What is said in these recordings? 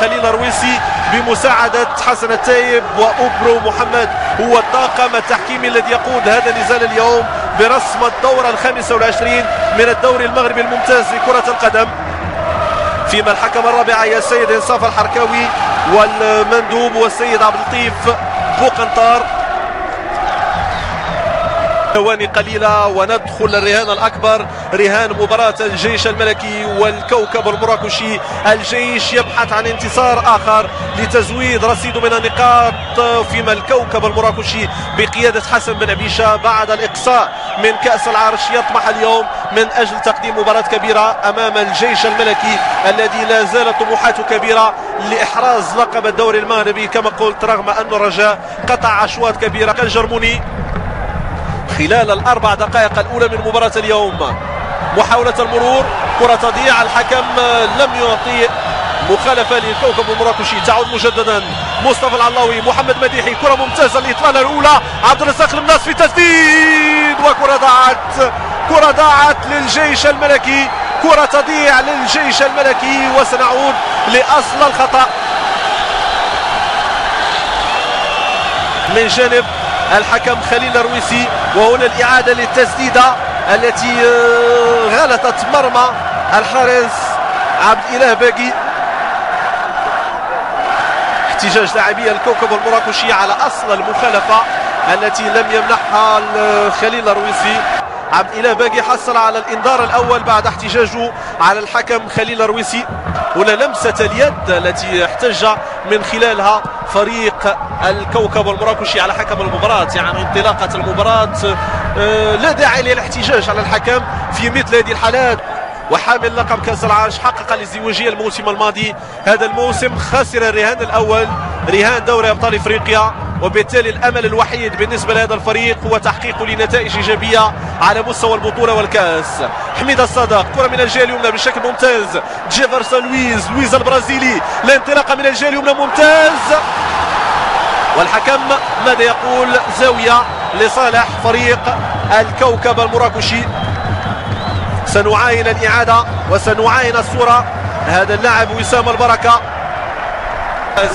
خليل الرويسي بمساعدة حسن التايب وأوبرو محمد هو الطاقم التحكيمي الذي يقود هذا النزال اليوم برسم الدورة 25 من الدوري المغربي الممتاز لكرة القدم. فيما الحكم الرابع هي السيد انصاف الحركاوي والمندوب والسيد عبد اللطيف بوقنطار. ثواني قليلة وندخل الرهان الأكبر، رهان مباراة الجيش الملكي والكوكب المراكشي. الجيش يبحث عن انتصار آخر لتزويد رصيده من النقاط، فيما الكوكب المراكشي بقيادة حسن بن عبيشة بعد الإقصاء من كأس العرش يطمح اليوم من أجل تقديم مباراة كبيرة أمام الجيش الملكي الذي لا زالت طموحاته كبيرة لإحراز لقب الدوري المغربي كما قلت، رغم أن الرجاء قطع أشواط كبيرة. الجرموني خلال الأربع دقائق الأولى من مباراة اليوم، محاولة المرور، كرة تضيع، الحكم لم يعطي مخالفة للكوكب المراكشي. تعود مجددا مصطفى العلاوي، محمد مديحي، كرة ممتازة للإطلالة الأولى، عبد الرزاق المناس في تسديد وكرة ضاعت، كرة ضاعت للجيش الملكي، كرة تضيع للجيش الملكي وسنعود لأصل الخطأ من جانب الحكم خليل الرويسي. وهنا الإعادة للتسديدة التي غلطت مرمى الحارس عبد الإله باقي. احتجاج لاعبي الكوكب المراكشي على أصل المخالفة التي لم يمنحها خليل الرويسي. عبد الإله باقي حصل على الإنذار الأول بعد احتجاجه على الحكم خليل الرويسي. هنا لمسة اليد التي احتج من خلالها فريق الكوكب المراكشي على حكم المباراة، يعني انطلاقة المباراة لا داعي للاحتجاج على الحكم في مثل هذه الحالات. وحامل لقب كأس العرش حقق الازدواجية الموسم الماضي، هذا الموسم خسر الرهان الأول، رهان دوري أبطال إفريقيا، وبالتالي الأمل الوحيد بالنسبة لهذا الفريق هو تحقيق لنتائج إيجابية على مستوى البطولة والكأس. حميد الصدق، كرة من الجهة اليمنى بشكل ممتاز، جيفرسون لويز البرازيلي، الانطلاقة من الجهة اليمنى ممتاز، والحكم ماذا يقول؟ زاوية لصالح فريق الكوكب المراكشي. سنعاين الإعادة وسنعاين الصورة. هذا اللاعب وسام البركة،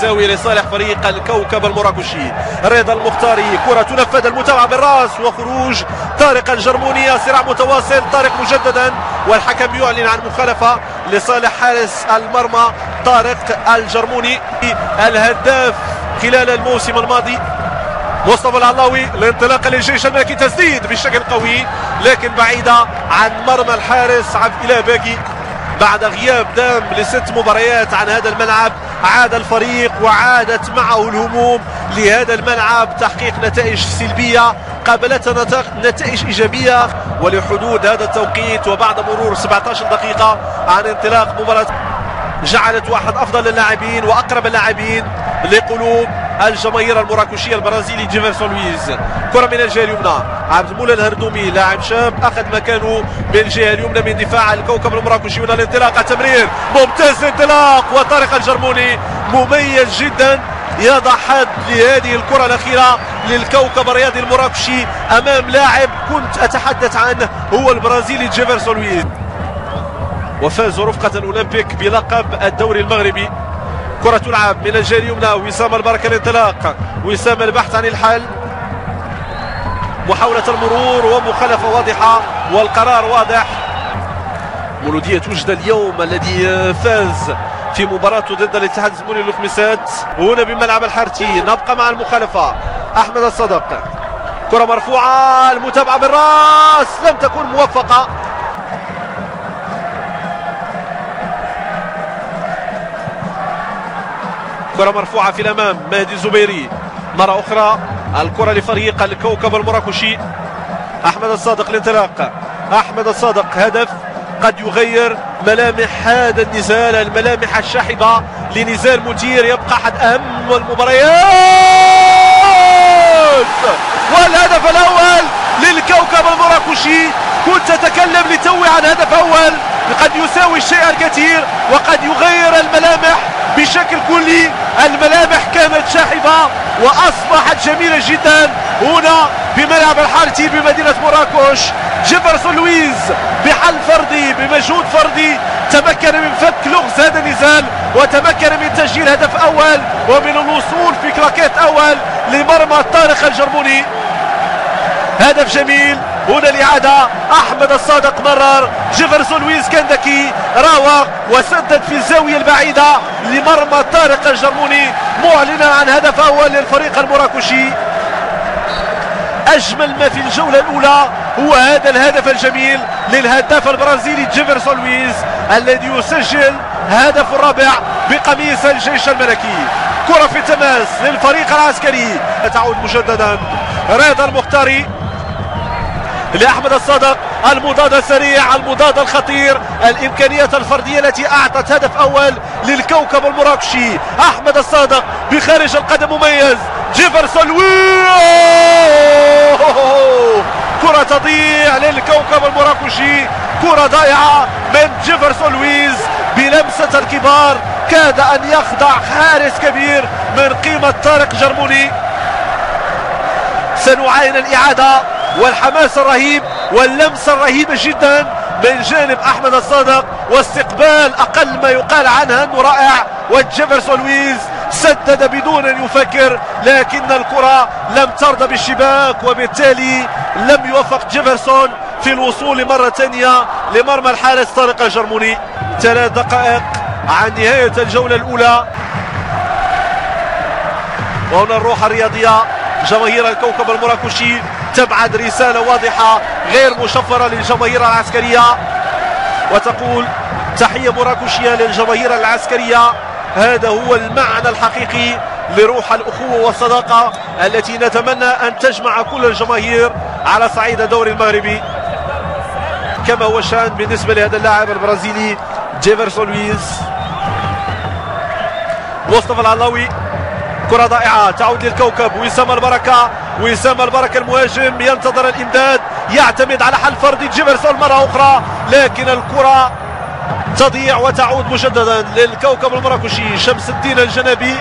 زاوية لصالح فريق الكوكب المراكشي. رضا المختاري، كرة تنفذ، المتابعة بالراس وخروج طارق الجرموني، صراع متواصل، طارق مجددا والحكم يعلن عن مخالفة لصالح حارس المرمى طارق الجرموني الهداف خلال الموسم الماضي. مصطفى العلاوي، الانطلاقة للجيش الملكي، تسديد بشكل قوي لكن بعيدة عن مرمى الحارس عبد الإله باقي. بعد غياب دام ل6 مباريات عن هذا الملعب، عاد الفريق وعادت معه الهموم لهذا الملعب، تحقيق نتائج سلبية قابلتها نتائج إيجابية. ولحدود هذا التوقيت وبعد مرور 17 دقيقة عن انطلاق مباراة، جعلت واحد أفضل اللاعبين وأقرب اللاعبين لقلوب الجماهير المراكشية البرازيلي جيفرسون لويز. كرة من الجهة اليمنى، عبد المولى الهردومي لاعب شاب أخذ مكانه بالجهة اليمنى من دفاع الكوكب المراكشي. هنا الانطلاقة، تمرير ممتاز، انطلاق، وطارق الجرموني مميز جدا يضع حد لهذه الكرة الأخيرة للكوكب الرياضي المراكشي أمام لاعب كنت أتحدث عنه هو البرازيلي جيفرسون لويز. وفازوا رفقة الأولمبيك بلقب الدوري المغربي. كرة تلعب من الجهة اليمنى، وسام البركة، الانطلاق، وسام البحث عن الحل، محاولة المرور ومخالفة واضحة والقرار واضح. مولودية وجدة اليوم الذي فاز في مباراته ضد الاتحاد الزموني للخميسات، وهنا بملعب الحارتي. نبقى مع المخالفة، أحمد الصدق، كرة مرفوعة، المتابعة بالراس لم تكن موفقة. كرة مرفوعة في الأمام، مهدي الزبيري مرة أخرى، الكرة لفريق الكوكب المراكشي. أحمد الصادق، الانطلاق، أحمد الصادق، هدف قد يغير ملامح هذا النزال، الملامح الشاحبة لنزال مثير يبقى أحد أهم المباريات. والهدف الأول للكوكب المراكشي. كنت أتكلم لتوي عن هدف أول قد يساوي الشيء الكثير وقد يغير الملامح بشكل كلي. الملامح كانت شاحبة وأصبحت جميلة جدا هنا بملعب الحارتي بمدينة مراكش. جيفرسون لويز بحل فردي بمجهود فردي تمكن من فك لغز هذا النزال وتمكن من تسجيل هدف اول ومن الوصول في كلاكيت اول لمرمى طارق الجرموني. هدف جميل. هنا الإعادة. أحمد الصادق مرر، جيفرسون لويز كان ذكي، راوغ وسدد في الزاوية البعيدة لمرمى طارق الجرموني معلنا عن هدف أول للفريق المراكشي. أجمل ما في الجولة الأولى هو هذا الهدف الجميل للهداف البرازيلي جيفرسون لويز الذي يسجل هدف الرابع بقميص الجيش الملكي. كرة في تماس للفريق العسكري، تعود مجددا رضا المختاري لأحمد الصادق، المضاد السريع، المضاد الخطير، الإمكانيات الفردية التي أعطت هدف أول للكوكب المراكشي. أحمد الصادق بخارج القدم مميز. جيفرسون لويز، كرة تضيع للكوكب المراكشي، كرة ضائعة من جيفرسون لويز بلمسة الكبار، كاد أن يخضع حارس كبير من قيمة طارق جرموني. سنعاين الإعادة والحماس الرهيب واللمسة الرهيبة جدا من جانب أحمد الصادق، واستقبال أقل ما يقال عنها أنه رائع، وجيفرسون لويز سدد بدون أن يفكر، لكن الكرة لم ترضى بالشباك وبالتالي لم يوفق جيفرسون في الوصول مرة ثانية لمرمى الحارس طارق الجرموني. 3 دقائق عن نهاية الجولة الأولى، وهنا الروح الرياضية. جماهير الكوكب المراكشي تبعث رسالة واضحة غير مشفرة للجماهير العسكرية وتقول تحية مراكشية للجماهير العسكرية. هذا هو المعنى الحقيقي لروح الأخوة والصداقة التي نتمنى أن تجمع كل الجماهير على صعيد الدوري المغربي، كما هو الشأن بالنسبة لهذا اللاعب البرازيلي جيفرسون لويز. مصطفى العلاوي، كرة ضائعة تعود للكوكب. وسام البركة، وسام البركة المهاجم ينتظر الإمداد، يعتمد على حل فردي جيفرسون مرة أخرى، لكن الكرة تضيع وتعود مجددا للكوكب المراكشي. شمس الدين الجنابي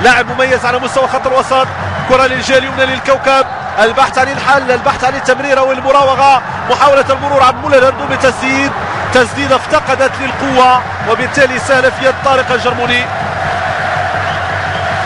لاعب مميز على مستوى خط الوسط، كرة للجهة اليمنى للكوكب، البحث عن الحل، البحث عن التمريرة والمراوغة، محاولة المرور عبد المولى الهردو بتسديد، تسديدة افتقدت للقوة وبالتالي سهل في يد طارق الجرموني.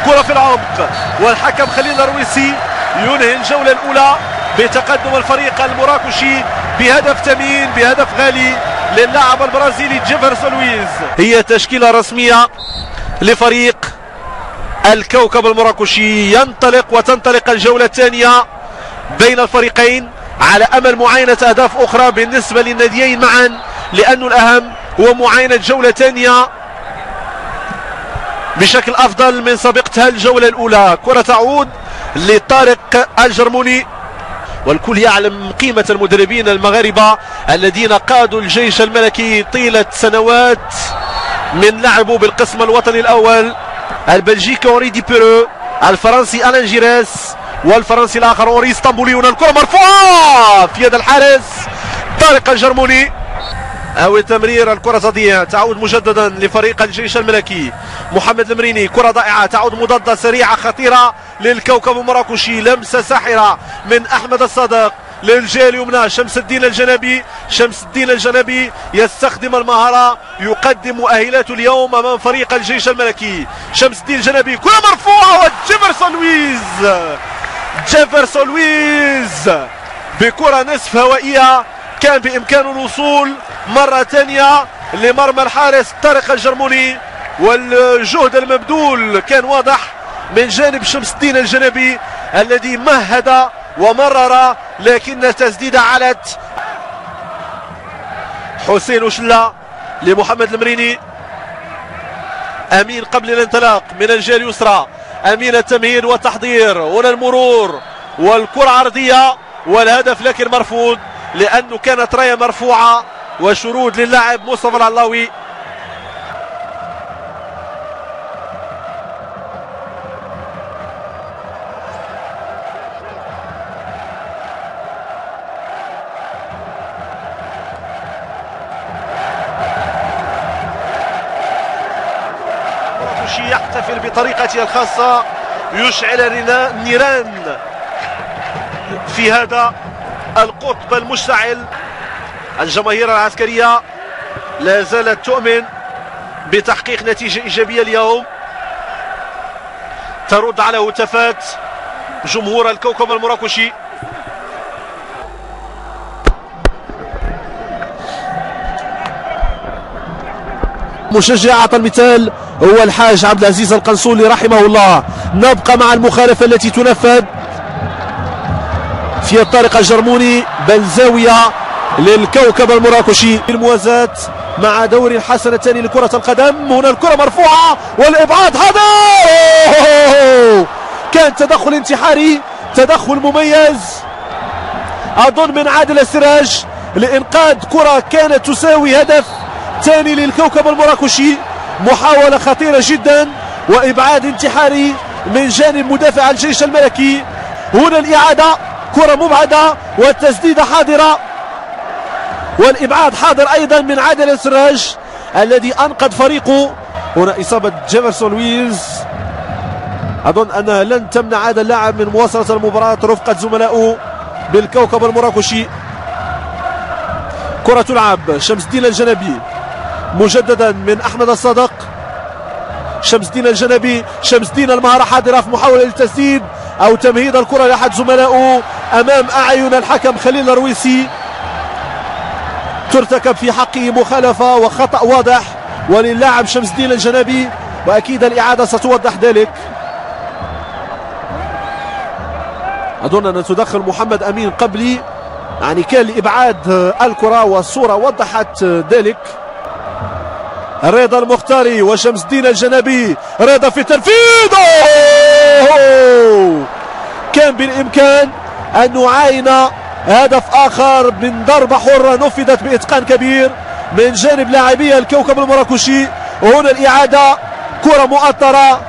كرة في العمق، والحكم خليل الرويسي ينهي الجولة الأولى بتقدم الفريق المراكشي بهدف ثمين، بهدف غالي للاعب البرازيلي جيفرسون لويز. هي تشكيلة رسمية لفريق الكوكب المراكشي. ينطلق وتنطلق الجولة الثانية بين الفريقين على أمل معاينة أهداف أخرى بالنسبة للناديين معا، لأن الأهم هو معاينة جولة ثانية بشكل أفضل من سابقتها الجولة الأولى. كرة تعود لطارق الجرموني، والكل يعلم قيمة المدربين المغاربة الذين قادوا الجيش الملكي طيلة سنوات من لعبوا بالقسم الوطني الأول. البلجيكي أوري دي بيرو، الفرنسي ألان جيريس، والفرنسي الآخر أوري اسطنبولي. هنا الكرة مرفوعة في يد الحارس طارق الجرموني، أو التمرير. الكرة تضيع، تعود مجددا لفريق الجيش الملكي. محمد المريني، كرة ضائعة تعود مضادة سريعة خطيرة للكوكب المراكشي. لمسة ساحرة من أحمد الصادق للجهة اليمنى. شمس الدين الجنابي، شمس الدين الجنابي يستخدم المهارة، يقدم مؤهلاته اليوم أمام فريق الجيش الملكي. شمس الدين الجنابي، كرة مرفوعة، وجيفرسون لويز، جيفرسون لويز بكرة نصف هوائية كان بإمكانه الوصول مرة ثانية لمرمى الحارس طارق الجرموني، والجهد المبذول كان واضح من جانب شمس الدين الجنابي الذي مهد ومرر، لكن التسديدة علت. حسين وشلة لمحمد المريني، أمين قبل الانطلاق من الجهة اليسرى، أمين التمهيد والتحضير. هنا المرور والكرة عرضية والهدف لكن مرفوض لأنه كانت راية مرفوعة وشرود للاعب مصطفى العلاوي. يحتفل بطريقته الخاصة، يشعل النيران في هذا القطب المشتعل. الجماهير العسكرية لا زالت تؤمن بتحقيق نتيجة إيجابية اليوم ترد على هتافات جمهور الكوكب المراكشي. مشجع أعطى المثال هو الحاج عبد العزيز القنصولي رحمه الله. نبقى مع المخالفة التي تنفذ في الطريق الجرموني بل زاوية للكوكب المراكشي. الموازاة مع دوري الحسن الثاني لكرة القدم. هنا الكرة مرفوعة والإبعاد هذا كان تدخل انتحاري، تدخل مميز أظن من عادل السراج لإنقاذ كرة كانت تساوي هدف ثاني للكوكب المراكشي. محاولة خطيرة جدا وإبعاد انتحاري من جانب مدافع الجيش الملكي. هنا الإعادة، كرة مبعدة والتسديدة حاضرة والإبعاد حاضر أيضا من عادل السراج الذي أنقذ فريقه. هنا إصابة جيفرسون لويز أظن أنها لن تمنع هذا اللاعب من مواصلة المباراة رفقة زملائه بالكوكب المراكشي. كرة تلعب شمس الدين الجنبي مجددا من أحمد الصادق. شمس الدين الجنبي، شمس الدين المهارة حاضرة في محاولة للتسديد أو تمهيد الكرة لأحد زملائه أمام أعين الحكم خليل الرويسي. ترتكب في حقه مخالفة وخطأ واضح وللاعب شمس الدين الجنبي وأكيد الإعادة ستوضح ذلك. أظن أن تدخل محمد أمين قبلي يعني كان لإبعاد الكرة والصورة وضحت ذلك. رضا المختاري وشمس الدين الجنبي. رضا في تنفيذ كان بالإمكان أن نعاين هدف آخر من ضربة حرة نفذت بإتقان كبير من جانب لاعبي الكوكب المراكشي. وهنا الإعادة كرة مؤطرة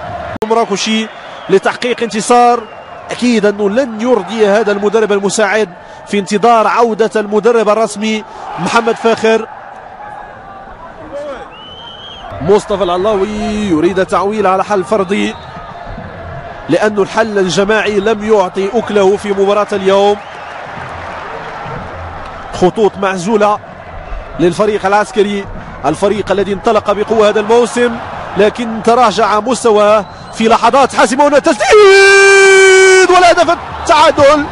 المراكشي لتحقيق انتصار. أكيد أنه لن يرضي هذا المدرب المساعد في انتظار عودة المدرب الرسمي محمد فاخر. مصطفى العلاوي يريد تعويل على حل فردي لأن الحل الجماعي لم يعطي أكله في مباراة اليوم. خطوط معزولة للفريق العسكري، الفريق الذي انطلق بقوة هذا الموسم لكن تراجع مستواه في لحظات حاسمة. هنا تسديد والهدف التعادل،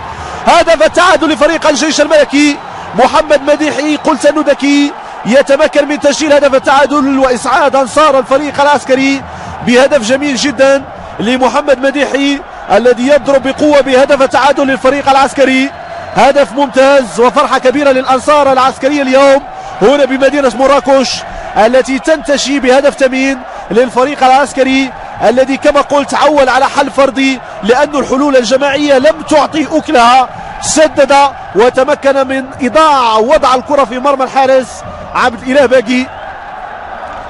هدف التعادل لفريق الجيش الملكي. محمد مديحي قلت أنه ذكي يتمكن من تسجيل هدف التعادل وإسعاد أنصار الفريق العسكري بهدف جميل جدا لمحمد مديحي الذي يضرب بقوة بهدف التعادل للفريق العسكري. هدف ممتاز وفرحة كبيرة للأنصار العسكرية اليوم هنا بمدينة مراكش التي تنتشي بهدف ثمين للفريق العسكري الذي كما قلت عول على حل فردي لأن الحلول الجماعية لم تعطي أكلها. سدد وتمكن من إيضاع وضع الكرة في مرمى الحارس عبد الإله باقي.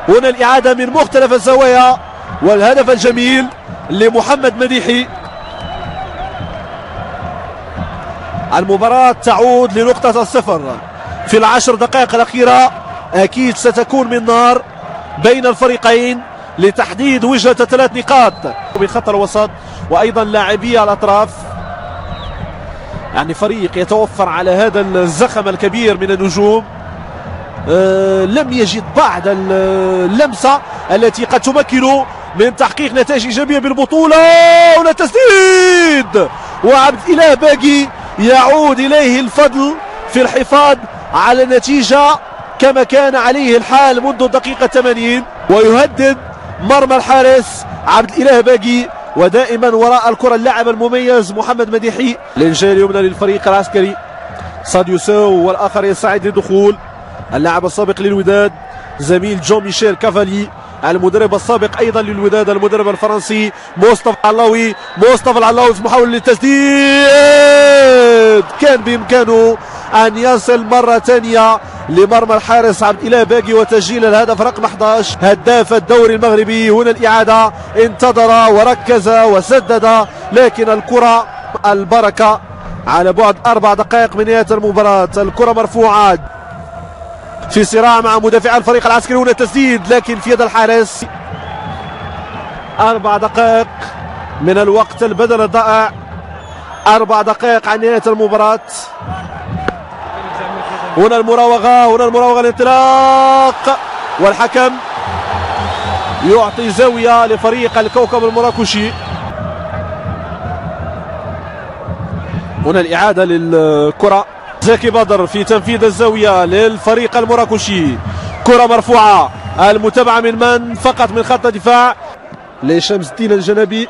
هنا الإعادة من مختلف الزوايا والهدف الجميل لمحمد مديحي. المباراة تعود لنقطة الصفر في العشر دقائق الأخيرة. أكيد ستكون من نار بين الفريقين لتحديد وجهة 3 نقاط بخط الوسط وأيضا لاعبي الأطراف. يعني فريق يتوفر على هذا الزخم الكبير من النجوم لم يجد بعد اللمسة التي قد تمكنه من تحقيق نتائج إيجابية بالبطولة. هنا تسديد وعبد الإله باقي يعود إليه الفضل في الحفاظ على النتيجة كما كان عليه الحال منذ الدقيقة 80 ويهدد مرمى الحارس عبد الإله باقي ودائما وراء الكرة اللاعب المميز محمد مديحي. الإنجاز اليمنى للفريق العسكري ساديو سو والآخر يساعد للدخول. اللاعب السابق للوداد زميل جون ميشيل كافالي، المدرب السابق ايضا للوداد المدرب الفرنسي مصطفى العلاوي. مصطفى العلاوي في محاولة للتسديد كان بإمكانه أن يصل مرة ثانية لمرمى الحارس عبد الإله باقي وتسجيل الهدف رقم 11 هداف الدوري المغربي. هنا الإعادة انتظر وركز وسدد لكن الكرة البركة على بعد 4 دقائق من نهاية المباراة. الكرة مرفوعة في صراع مع مدافع الفريق العسكري. هنا تسديد لكن في يد الحارس. 4 دقائق من الوقت البدل الضائع، 4 دقائق عن نهاية المباراة. هنا المراوغة الانطلاق، والحكم يعطي زاوية لفريق الكوكب المراكشي. هنا الإعادة للكرة، زكي بدر في تنفيذ الزاوية للفريق المراكشي. كرة مرفوعة، المتابعة من فقط من خط الدفاع لشمس الدين الجنبي.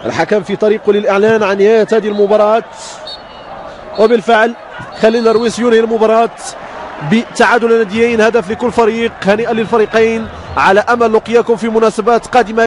الحكم في طريقه للإعلان عن نهاية هذه المباراة، وبالفعل خليل الرويس ينهي المباراة بتعادل الناديين، هدف لكل فريق. هنيئا للفريقين، على أمل لقياكم في مناسبات قادمة.